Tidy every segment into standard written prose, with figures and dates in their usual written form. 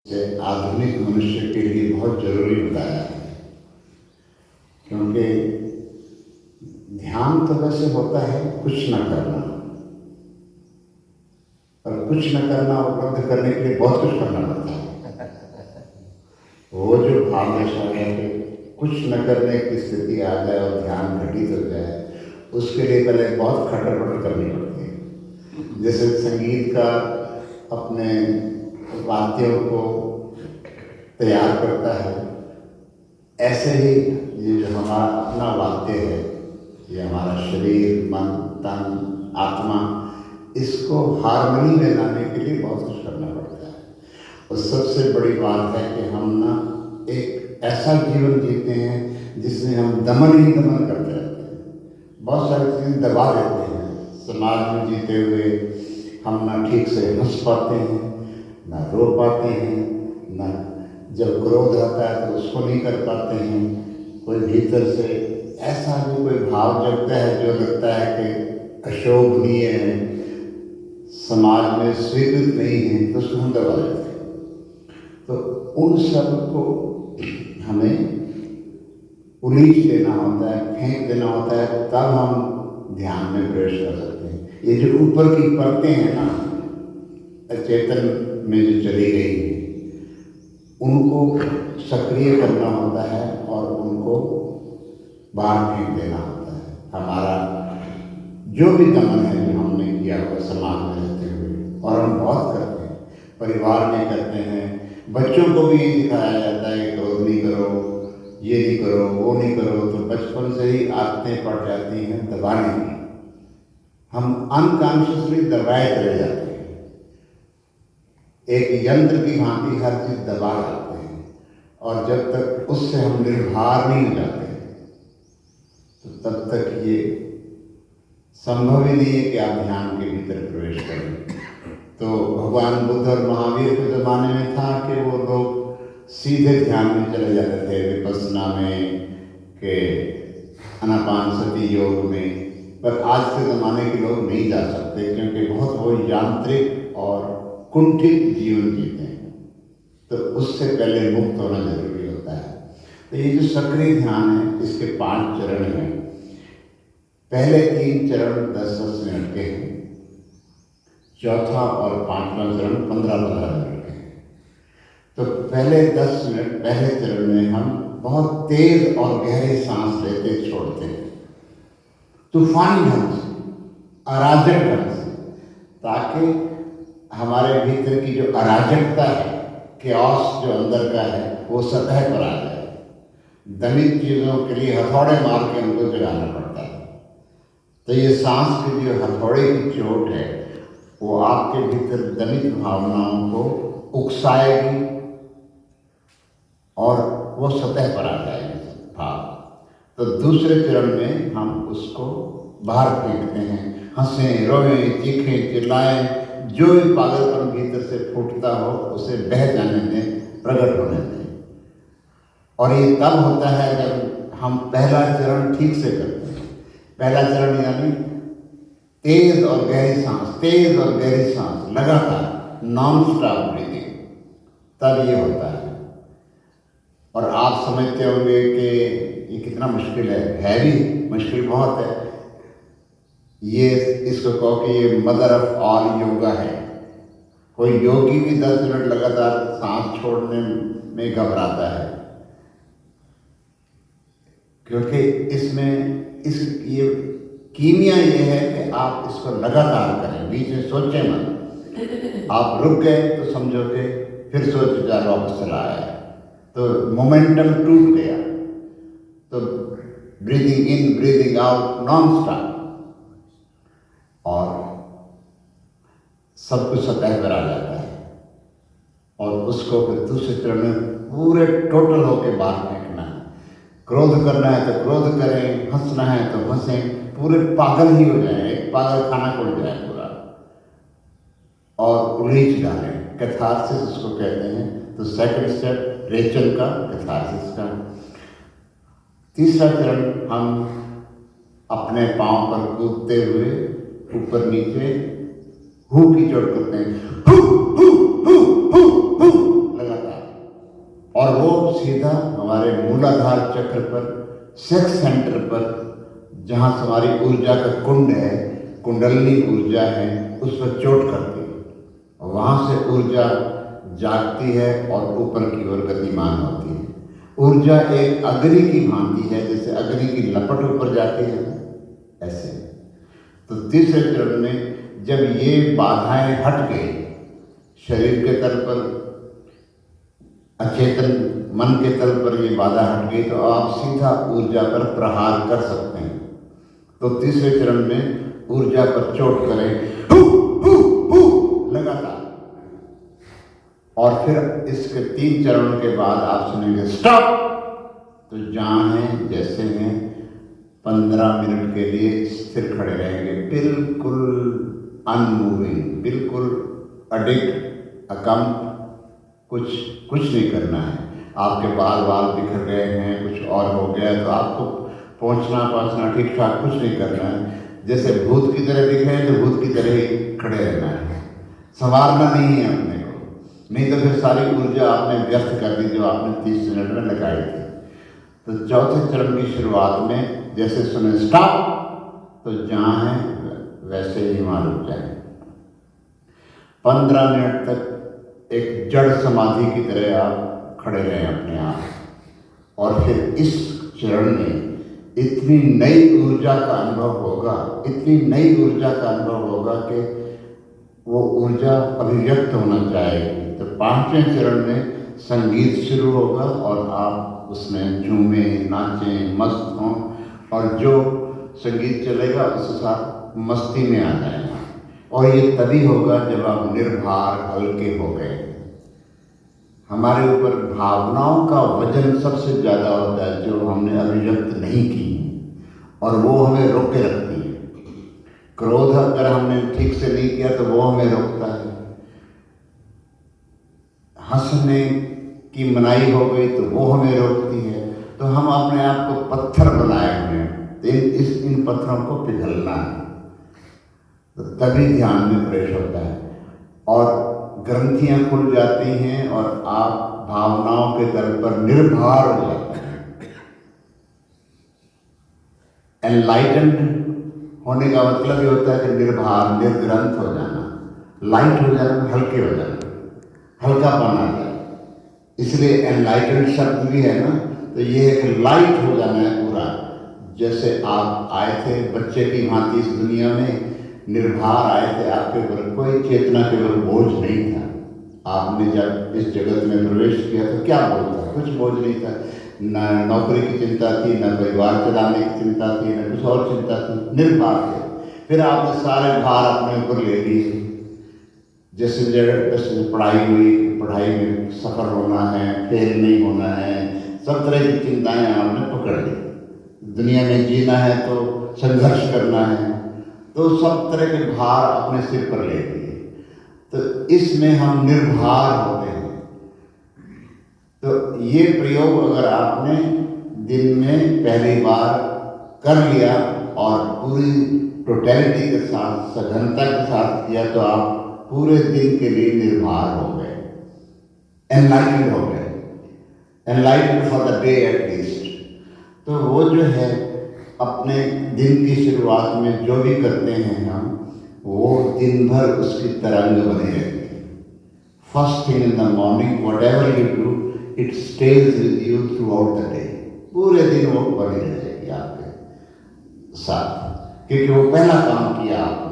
से आधुनिक मनुष्य के लिए बहुत जरूरी बताया है, क्योंकि ध्यान तो वैसे होता है कुछ न करना, और कुछ न करना उपलब्ध करने के लिए बहुत कुछ करना पड़ता है। वो जो भाव दशा है कि कुछ न करने की स्थिति आ जाए और ध्यान घटित हो जाए, उसके लिए पहले बहुत खटर करनी पड़ती है। जैसे संगीत का अपने वाद्यों को तैयार करता है, ऐसे ही ये जो हमारा अपना वाद्य है, ये हमारा शरीर, मन, तन, आत्मा, इसको हार्मनी में लाने के लिए बहुत कुछ करना पड़ता है। और सबसे बड़ी बात है कि हम ना एक ऐसा जीवन जीते हैं जिसमें हम दमन ही दमन करते रहते हैं, बहुत सारी चीज़ें दबा देते हैं। समाज में जीते हुए हम ना ठीक से हंस पाते हैं, ना रो पाते हैं, ना जब क्रोध आता है तो उसको नहीं कर पाते हैं। कोई भीतर से ऐसा भी कोई भाव जगता है जो लगता है कि अशोभनीय है, समाज में स्वीकृत नहीं है, तो उसको हम दबा देते हैं। तो उन सब को हमें उलीच देना होता है, फेंक देना होता है, तब हम ध्यान में प्रवेश कर सकते हैं। ये जो ऊपर की परतें हैं ना, चेतन में जो चली गई है, उनको सक्रिय करना होता है और उनको बाहर फेंक देना होता है। हमारा जो भी दमन है जो हमने किया हुआ समाज में रहते हुए, और हम बहुत करते हैं, परिवार में करते हैं, बच्चों को भी ये सिखाया जाता है कि क्रोध नहीं करो, ये नहीं करो, वो नहीं करो, तो बचपन से ही आदतें पड़ जाती हैं दबाने की। हम अनकॉन्शियसली दबाए चले जाते हैं, एक यंत्र की भांति हर चीज़ दबा जाते हैं, और जब तक उससे हम निर्भर नहीं हो जाते तो तब तक ये संभव ही नहीं है कि आप ध्यान के भीतर प्रवेश करें। तो भगवान बुद्ध और महावीर के ज़माने में था कि वो लोग सीधे ध्यान में चले जाते थे, विपस्सना में, के आनापानसति योग में। पर आज के ज़माने के लोग नहीं जा सकते, क्योंकि बहुत वो यांत्रिक और कुंठित जीवन जीते हैं, तो उससे पहले मुक्त होना जरूरी होता है। तो ये जो सक्रिय ध्यान है, इसके 5 चरण हैं। पहले 3 चरण 10-10 मिनट के हैं, चौथा और 5वां चरण 15-15 मिनट के हैं। तो पहले 10 मिनट पहले चरण में हम बहुत तेज और गहरी सांस लेते छोड़ते हैं, तूफानी ढंग से, अराजक ढंग से, ताकि हमारे भीतर की जो अराजकता है, केओस जो अंदर का है, वो सतह पर आ जाए। दमित चीज़ों के लिए हथौड़े मार के हमको जगाना पड़ता है। तो ये सांस की जो हथौड़े की चोट है, वो आपके भीतर दमित भावनाओं को उकसाएगी और वो सतह पर आ जाएगी भाव। तो दूसरे चरण में हम उसको बाहर फेंकते हैं, हंसें, रोएं, चीखें, चिल्लाएं, जो भी पागलपन भीतर से फूटता हो उसे बह जाने दें, प्रकट होने दें। और ये तब होता है जब हम पहला चरण ठीक से करते हैं। पहला चरण यानी तेज और गहरी सांस, तेज और गहरी सांस, लगातार नॉन स्टॉप ब्रीदिंग, तब ये होता है। और आप समझते होंगे कि ये कितना मुश्किल है भी मुश्किल बहुत है। ये इसको कहो कि ये मदर ऑफ ऑल योगा है। कोई योगी भी 10 मिनट लगातार सांस छोड़ने में घबराता है, क्योंकि इसमें ये कीमिया ये है कि आप इसको लगातार करें, बीच में सोचें मत। आप रुक गए तो समझो कि फिर सोच विचार वापस चला आया, तो मोमेंटम टूट गया। तो breathing in, breathing out, non stop, और सब कुछ सतह पर आ जाता है। और उसको फिर दूसरे चरण में पूरे टोटल होके बाहर फेंकना है। क्रोध करना है तो क्रोध करें, हंसना है तो हंसें, पूरे पागल ही हो जाए, एक पागल खाना खुल जाए पूरा, और उलीच डालें। कैथारसिस उसको कहते हैं। तो सेकंड स्टेप रेचल का, कैथारसिस का। तीसरा चरण हम अपने पांव पर कूदते हुए ऊपर नीचे हु की चोट करते हैं, who who who who who, लगातार और वो सीधा हमारे मूलाधार चक्र पर, सेक्स सेंटर पर, जहाँ हमारी ऊर्जा का कुंड है, कुंडलनी ऊर्जा है, उस पर चोट करती है। वहाँ से ऊर्जा जागती है और ऊपर की ओर गतिमान होती है। ऊर्जा एक अग्नि की भांति है, जैसे अग्नि की लपट ऊपर जाती है, ऐसे। तो तीसरे चरण में जब ये बाधाएं हट गई, शरीर के तल पर, अचेतन मन के तल पर ये बाधा हट गई, तो आप सीधा ऊर्जा पर प्रहार कर सकते हैं। तो तीसरे चरण में ऊर्जा पर चोट करें, हु, हु, हु, लगातार। और फिर इसके 3 चरणों के बाद आप सुनेंगे स्टॉप। तो जहाँ हैं जैसे हैं 15 मिनट के लिए स्थिर खड़े रहेंगे, बिल्कुल अनमूविंग, बिल्कुल अडिग, अकम्प, कुछ नहीं करना है। आपके बाल बिखर गए हैं, कुछ और हो गया, तो आपको पहुँचना ठीक ठाक कुछ नहीं करना है। जैसे भूत की तरह दिख रहे हैं तो भूत की तरह ही खड़े रहना है, संवारना नहीं है अपने को, नहीं तो फिर सारी ऊर्जा आपने व्यर्थ कर दी जो आपने 30 मिनट में लगाई थी। तो चौथे चरण की शुरुआत में जैसे सुने स्टॉप, तो जहाँ है वैसे ही वहाँ रुक जाए। 15 मिनट तक एक जड़ समाधि की तरह आप खड़े रहें अपने आप। और फिर इस चरण में इतनी नई ऊर्जा का अनुभव होगा, इतनी नई ऊर्जा का अनुभव होगा कि वो ऊर्जा अभिव्यक्त होना चाहेगी। तो 5वें चरण में संगीत शुरू होगा और आप उसमें झूमें, नाचें, मस्त हों, और जो संगीत चलेगा उसके साथ मस्ती में आ जाएगा। और ये तभी होगा जब आप निर्भार, हल्के हो गए। हमारे ऊपर भावनाओं का वजन सबसे ज़्यादा होता है जो हमने अभिव्यक्त नहीं की, और वो हमें रोक के रखती है। क्रोध अगर हमने ठीक से नहीं किया तो वो हमें रोकता है। हंसने की मनाही हो गई तो वो हमें रोकती है। तो हम अपने आप को पत्थर बनाए हुए हैं, तो इन पत्थरों को पिघलना है, तो तभी ध्यान में प्रवेश होता है और ग्रंथियां खुल जाती हैं और आप भावनाओं के तल पर निर्भर हो जाते हैं। एनलाइटेंड होने का मतलब ये होता है कि निर्भर, निर्ग्रंथ हो जाना, लाइट हो जाना, हल्के हो जाना, हल्कापन आ जाए। इसलिए एनलाइटेंड शब्द भी है ना, तो ये एक लाइट हो जाना है पूरा। जैसे आप आए थे बच्चे की भांति इस दुनिया में, निर्भर आए थे, आपके ऊपर कोई चेतना के ऊपर बोझ नहीं था। आपने जब इस जगत में प्रवेश किया तो क्या बोझ था? कुछ बोझ नहीं था। न नौकरी की चिंता थी, न परिवार चलाने की चिंता थी, न कुछ और चिंता थी, निर्भर थे। फिर आपने सारे भार अपने ऊपर ले लिए। जैसे जैसे पढ़ाई हुई, पढ़ाई में सफल होना है, फेल नहीं होना है, सब तरह की चिंताएं आपने पकड़ ली। दुनिया में जीना है तो संघर्ष करना है, तो सब तरह के भार अपने सिर पर ले लिए। तो इसमें हम निर्भर होते हैं। तो ये प्रयोग अगर आपने दिन में पहली बार कर लिया और पूरी टोटलिटी के साथ, सघनता के साथ किया, तो आप पूरे दिन के लिए निर्भर हो गए, एनलाइटेंड हो गए, enlightened for the day at least. तो वो जो है अपने दिन की शुरुआत में जो भी करते हैं हम, वो दिन भर उसकी तरंग बनी रहती है। First thing in the morning, what ever you do, it stage with you through out the day. पूरे दिन वो बनी रहेगी आपके साथ, क्योंकि वो पहला काम किया आपने।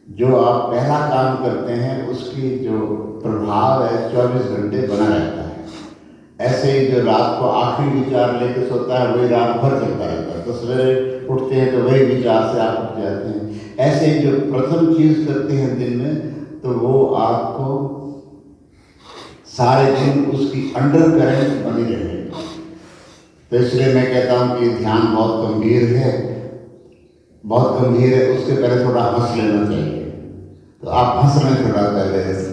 जो आप पहला काम करते हैं उसकी जो प्रभाव है 24 घंटे बना रहता है। ऐसे ही जो रात को आखिरी विचार लेकर सोता है वही रात भर चलता रहता है, तो सवेरे उठते हैं तो वही विचार से आप उठ जाते हैं। ऐसे ही जो प्रथम चीज करते हैं दिन में, तो वो आपको सारे दिन उसकी अंडर करंट बनी रहेगी। तो इसलिए मैं कहता हूँ कि ध्यान बहुत गंभीर है, बहुत गंभीर है। उसके पहले थोड़ा हंस लेना चाहिए। तो आप हंस रहे थोड़ा पहले ऐसे